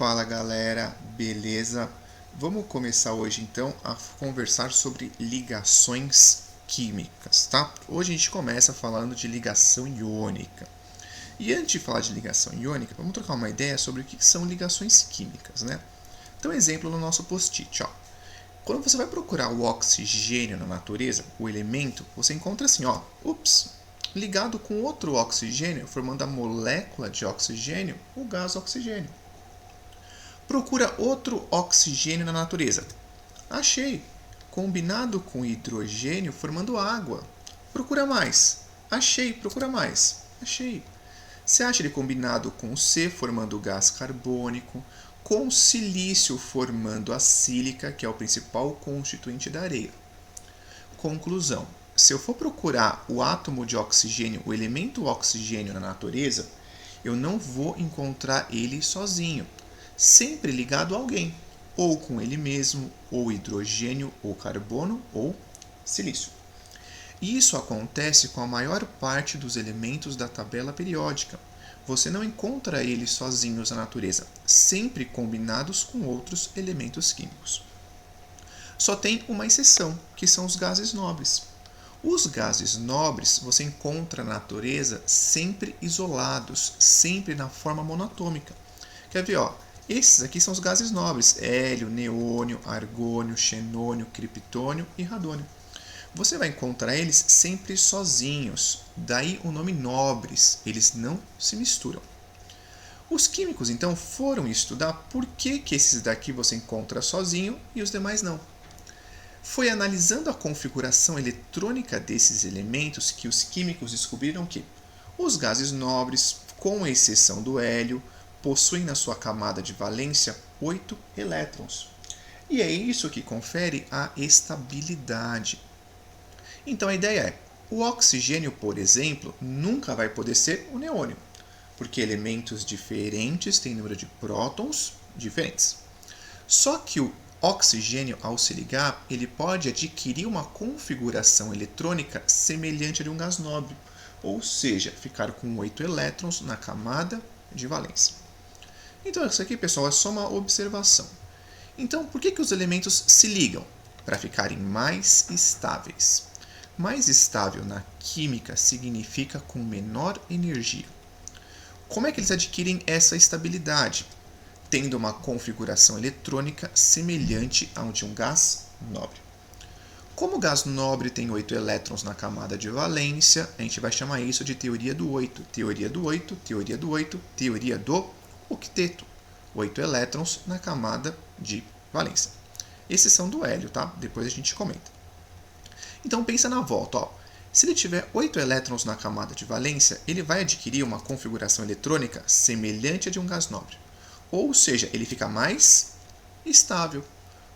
Fala galera, beleza? Vamos começar hoje então a conversar sobre ligações químicas, tá? Hoje a gente começa falando de ligação iônica. E antes de falar de ligação iônica, vamos trocar uma ideia sobre o que são ligações químicas, né? Então, exemplo no nosso post-it, ó. Quando você vai procurar o oxigênio na natureza, o elemento, você encontra assim, ó, ligado com outro oxigênio, formando a molécula de oxigênio, o gás oxigênio. Procura outro oxigênio na natureza. Achei. Combinado com hidrogênio formando água. Procura mais. Achei. Procura mais. Achei. Você acha ele combinado com C formando gás carbônico, com silício formando a sílica, que é o principal constituinte da areia. Conclusão. Se eu for procurar o átomo de oxigênio, o elemento oxigênio na natureza, eu não vou encontrar ele sozinho, sempre ligado a alguém, ou com ele mesmo, ou hidrogênio, ou carbono, ou silício. E isso acontece com a maior parte dos elementos da tabela periódica. Você não encontra eles sozinhos na natureza, sempre combinados com outros elementos químicos. Só tem uma exceção, que são os gases nobres. Os gases nobres você encontra na natureza sempre isolados, sempre na forma monatômica. Quer ver, ó? Esses aqui são os gases nobres: hélio, neônio, argônio, xenônio, criptônio e radônio. Você vai encontrar eles sempre sozinhos, daí o nome nobres, eles não se misturam. Os químicos então foram estudar por que esses daqui você encontra sozinho e os demais não. Foi analisando a configuração eletrônica desses elementos que os químicos descobriram que os gases nobres, com exceção do hélio, possuem na sua camada de valência 8 elétrons. E é isso que confere a estabilidade. Então a ideia é, o oxigênio, por exemplo, nunca vai poder ser o neônio, porque elementos diferentes têm número de prótons diferentes. Só que o oxigênio, ao se ligar, ele pode adquirir uma configuração eletrônica semelhante a de um gás nobre, ou seja, ficar com 8 elétrons na camada de valência. Então isso aqui, pessoal, é só uma observação. Então, por que os elementos se ligam? Para ficarem mais estáveis. Mais estável na química significa com menor energia. Como é que eles adquirem essa estabilidade? Tendo uma configuração eletrônica semelhante a de um gás nobre. Como o gás nobre tem 8 elétrons na camada de valência, a gente vai chamar isso de teoria do 8. Teoria do 8, teoria do 8, teoria do octeto. 8 elétrons na camada de valência. Esses são do hélio, tá? Depois a gente comenta. Então pensa na volta, ó. Se ele tiver 8 elétrons na camada de valência, ele vai adquirir uma configuração eletrônica semelhante a de um gás nobre. Ou seja, ele fica mais estável.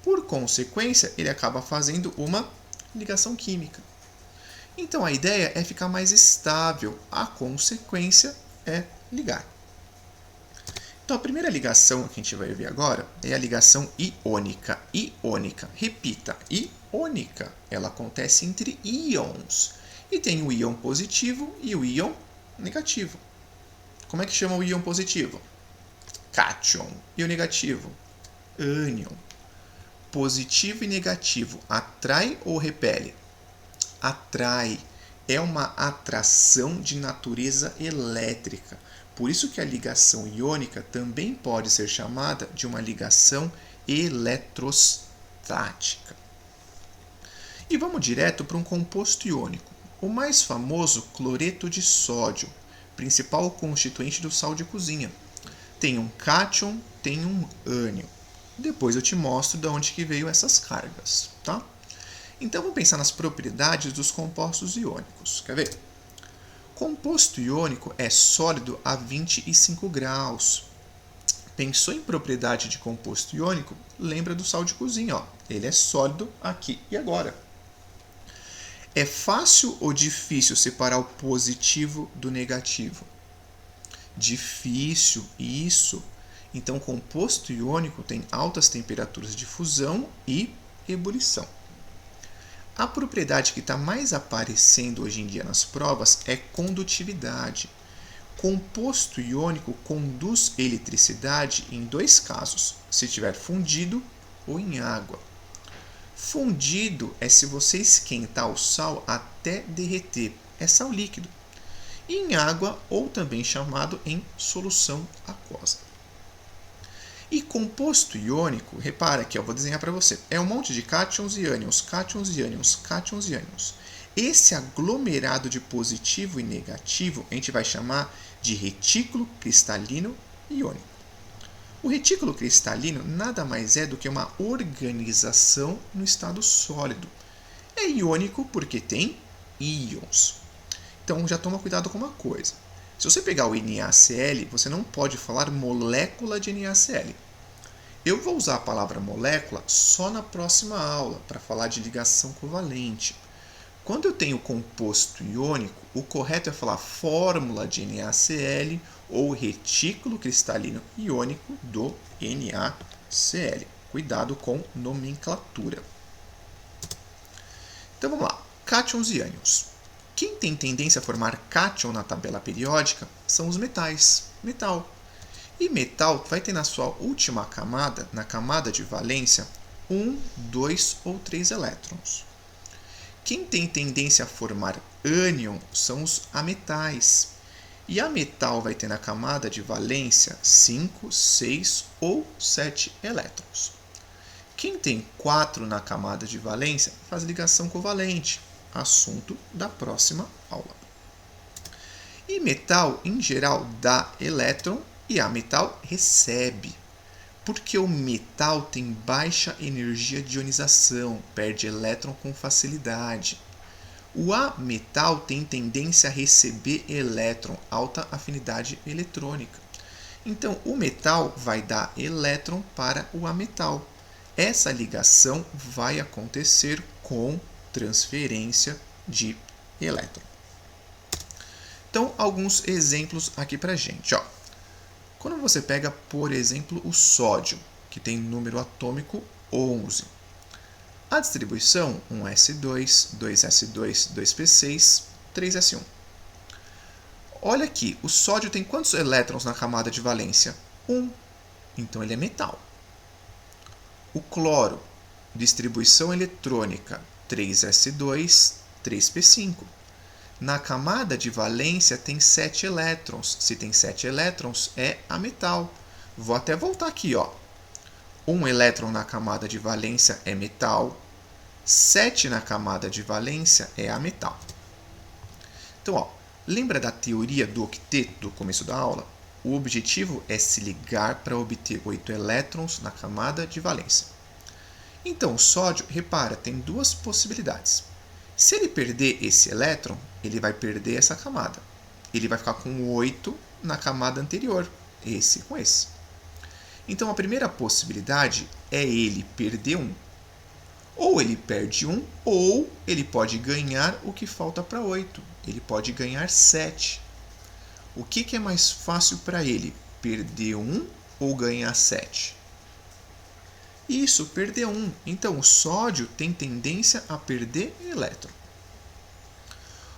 Por consequência, ele acaba fazendo uma ligação química. Então a ideia é ficar mais estável, a consequência é ligar. Então a primeira ligação que a gente vai ver agora é a ligação iônica. Iônica, repita, iônica. Ela acontece entre íons. E tem o íon positivo e o íon negativo. Como é que chama o íon positivo? Cátion. E o negativo? Ânion. Positivo e negativo, atrai ou repele? Atrai. É uma atração de natureza elétrica. Por isso que a ligação iônica também pode ser chamada de uma ligação eletrostática. E vamos direto para um composto iônico. O mais famoso, cloreto de sódio, principal constituinte do sal de cozinha. Tem um cátion, tem um ânion. Depois eu te mostro de onde que veio essas cargas, tá? Então vamos pensar nas propriedades dos compostos iônicos. Quer ver? Composto iônico é sólido a 25 graus. Pensou em propriedade de composto iônico? Lembra do sal de cozinha, ó. Ele é sólido aqui e agora. É fácil ou difícil separar o positivo do negativo? Difícil, isso. Então, composto iônico tem altas temperaturas de fusão e ebulição. A propriedade que está mais aparecendo hoje em dia nas provas é condutividade. Composto iônico conduz eletricidade em dois casos, se estiver fundido ou em água. Fundido é se você esquentar o sal até derreter, é sal líquido. E em água, ou também chamado em solução aquosa. E composto iônico, repara aqui, eu vou desenhar para você, é um monte de cátions e ânions, cátions e ânions, cátions e ânions. Esse aglomerado de positivo e negativo a gente vai chamar de retículo cristalino iônico. O retículo cristalino nada mais é do que uma organização no estado sólido. É iônico porque tem íons. Então já toma cuidado com uma coisa. Se você pegar o NaCl, você não pode falar molécula de NaCl. Eu vou usar a palavra molécula só na próxima aula para falar de ligação covalente. Quando eu tenho composto iônico, o correto é falar fórmula de NaCl ou retículo cristalino iônico do NaCl. Cuidado com nomenclatura. Então vamos lá, cátions e ânions. Quem tem tendência a formar cátion na tabela periódica são os metais, metal. E metal vai ter na sua última camada, na camada de valência, 1, 2 ou 3 elétrons. Quem tem tendência a formar ânion são os ametais. E a metal vai ter na camada de valência 5, 6 ou 7 elétrons. Quem tem 4 na camada de valência faz ligação covalente, assunto da próxima aula. E metal, em geral, dá elétron e ametal recebe. Porque o metal tem baixa energia de ionização, perde elétron com facilidade. O ametal tem tendência a receber elétron, alta afinidade eletrônica. Então, o metal vai dar elétron para o ametal. Essa ligação vai acontecer com transferência de elétron. Então, alguns exemplos aqui para a gente. Quando você pega, por exemplo, o sódio, que tem número atômico 11. A distribuição 1s2, 2s2, 2p6, 3s1. Olha aqui, o sódio tem quantos elétrons na camada de valência? 1. Então ele é metal. O cloro, distribuição eletrônica 3s2, 3p5. Na camada de valência tem 7 elétrons. Se tem 7 elétrons, é ametal. Vou até voltar aqui. 1 elétron na camada de valência é metal. 7 na camada de valência é ametal. Então, lembra da teoria do octeto do começo da aula? O objetivo é se ligar para obter 8 elétrons na camada de valência. Então, o sódio, repara, tem duas possibilidades. Se ele perder esse elétron, ele vai perder essa camada. Ele vai ficar com 8 na camada anterior, esse com esse. Então, a primeira possibilidade é ele perder 1. Ou ele perde 1, ou ele pode ganhar o que falta para 8. Ele pode ganhar 7. O que é mais fácil para ele? Perder 1 ou ganhar 7? Isso, perder 1. Então, o sódio tem tendência a perder elétron.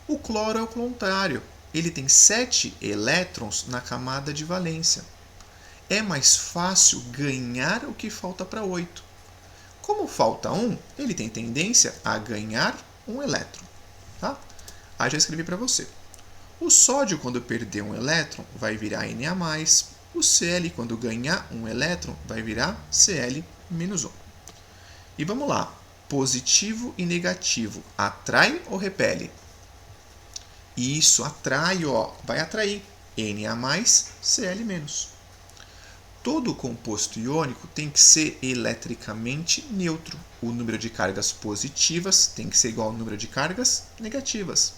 O cloro é o contrário. Ele tem 7 elétrons na camada de valência. É mais fácil ganhar o que falta para 8. Como falta 1, ele tem tendência a ganhar um elétron. Tá? Aí já escrevi para você. O sódio, quando perder um elétron, vai virar Na+. O Cl, quando ganhar um elétron, vai virar Cl-1. E vamos lá. Positivo e negativo. Atrai ou repele? Isso, atrai, vai atrair. Na+, Cl-. Todo composto iônico tem que ser eletricamente neutro. O número de cargas positivas tem que ser igual ao número de cargas negativas.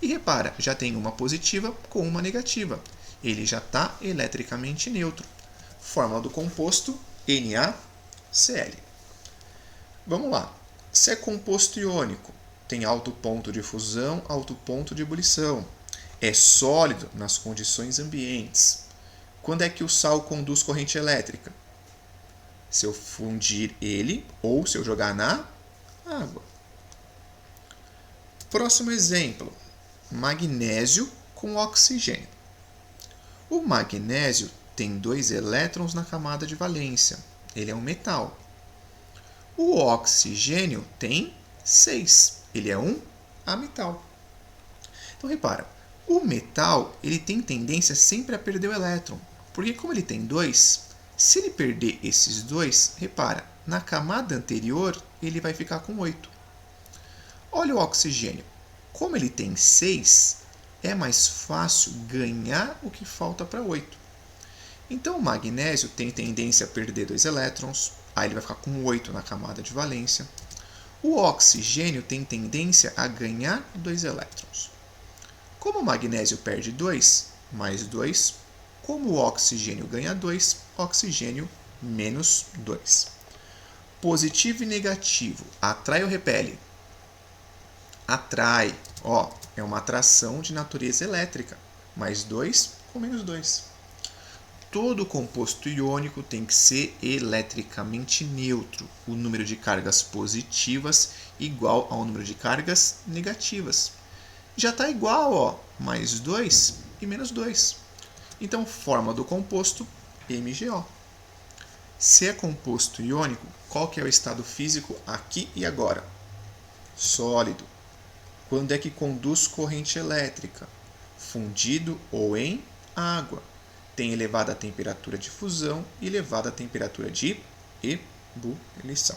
E repara, já tem uma positiva com uma negativa. Ele já está eletricamente neutro. Fórmula do composto NaCl. Vamos lá. Se é composto iônico, tem alto ponto de fusão, alto ponto de ebulição. É sólido nas condições ambientes. Quando é que o sal conduz corrente elétrica? Se eu fundir ele ou se eu jogar na água. Próximo exemplo. Magnésio com oxigênio. O magnésio tem 2 elétrons na camada de valência. Ele é um metal. O oxigênio tem 6. Ele é um ametal. Então, repara, o metal ele tem tendência sempre a perder o elétron. Porque como ele tem 2, se ele perder esses 2, repara, na camada anterior ele vai ficar com 8. Olha o oxigênio. Como ele tem 6, é mais fácil ganhar o que falta para 8. Então, o magnésio tem tendência a perder 2 elétrons, aí ele vai ficar com 8 na camada de valência. O oxigênio tem tendência a ganhar 2 elétrons. Como o magnésio perde 2, mais 2. Como o oxigênio ganha 2, oxigênio menos 2. Positivo e negativo, atrai ou repele? Atrai. Ó, é uma atração de natureza elétrica. Mais 2 com menos 2. Todo composto iônico tem que ser eletricamente neutro. O número de cargas positivas igual ao número de cargas negativas. Já está igual, ó, mais 2 e menos 2. Então, forma do composto, MgO. Se é composto iônico, qual que é o estado físico aqui e agora? Sólido. Quando é que conduz corrente elétrica? Fundido ou em água. Tem elevada temperatura de fusão e elevada temperatura de ebulição.